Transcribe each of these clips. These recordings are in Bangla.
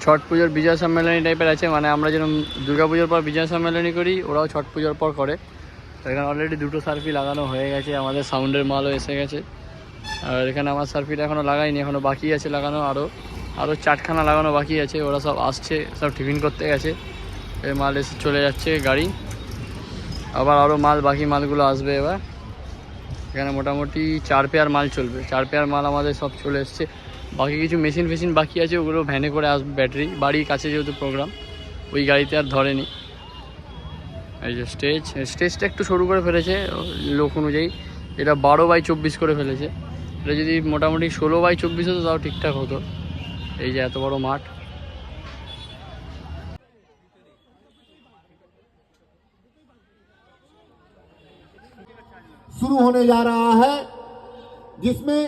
ছট পুজোর বিজয় সম্মেলনী টাইপের আছে, মানে আমরা যেরকম দুর্গা পুজোর পর বিজয় সম্মেলনী করি, ওরাও ছট পুজোর পর করে। তো এখানে অলরেডি দুটো সার্ফি লাগানো হয়ে গেছে, আমাদের সাউন্ডের মালও এসে গেছে। আর এখানে আমার সার্ফিটা এখনও লাগাইনি, এখনও বাকি আছে লাগানো, আরও 4খানা লাগানো বাকি আছে। ওরা সব আসছে, সব টিফিন করতে গেছে, এই মাল এসে চলে যাচ্ছে গাড়ি, আবার আরও বাকি মালগুলো আসবে এবার। এখানে মোটামুটি 4 পেয়ার মাল চলবে, 4 পেয়ার মাল আমাদের সব চলে এসছে। বাকি কিছু মেশিন ফেশিন বাকি আছে, ওগুলো ভ্যানে করে আসবে, ব্যাটারি বাড়ির কাছে যেহেতু প্রোগ্রাম, ওই গাড়িতে আর ধরেনি। এই যে স্টেজটা একটু সরু করে ফেলেছে লোক অনুযায়ী, এটা 12x24 করে ফেলেছে। এটা যদি মোটামুটি 16x24 হতো তাও ঠিকঠাক হতো। এই যে এত বড় মাঠ। शुरू होने जा रहा है, जिसमें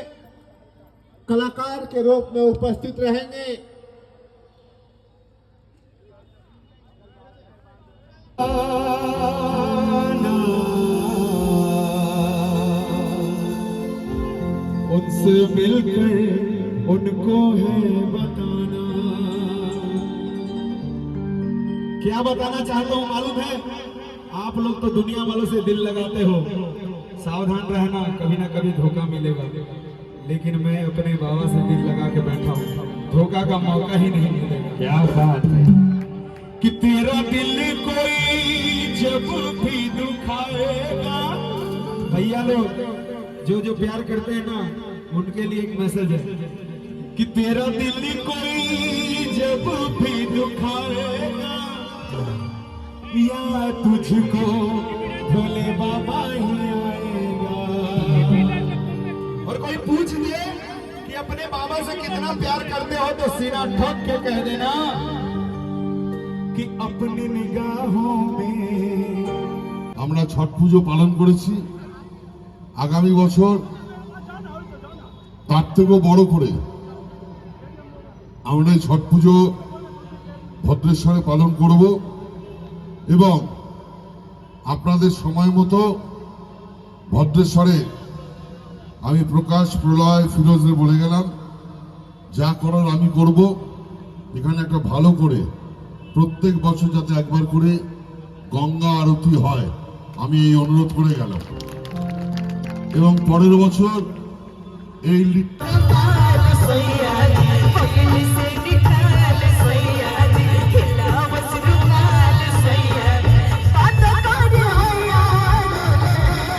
कलाकार के रूप में उपस्थित रहेंगे उनसे मिलकर उनको है बताना। क्या बताना चाहता हूं मालूम है? आप लोग तो दुनिया वालों से दिल लगाते हो, सावधान रहना, कभी ना कभी धोखा मिलेगा। लेकिन मैं अपने बाबा से दिल लगा के बैठा हूँ, धोखा का मौका ही नहीं मिलेगा। क्या बात है कि तेरा दिल कोई जब भी दुखाएगा। भैया लोग जो प्यार करते हैं ना, उनके लिए एक मैसेज है कि तेरा दिल कोई जब भी दुखाएगा, या तुझको भोले बाबा ही आएगा। और कोई पूछ दे कि अपने बाबा से कितना प्यार करते हो, तो सीना ठोक के कह देना कि अपनी निगाहों में। আমরা ছট পুজো পালন করেছি, আগামী বছর তার থেকেও বড় করে আমরা এই ছট পুজো ভদ্রেশ্বরে পালন করব এবং আপনাদের সময় মতো ভদ্রেশ্বরে আমি প্রকাশ প্রলয় ফিরোজে বলে গেলাম, যা করার আমি করব। এখানে একটা ভালো করে প্রত্যেক বছর যাতে একবার করে গঙ্গা আরতি হয়, আমি এই অনুরোধ করে গেলাম। এবং পরের বছর এই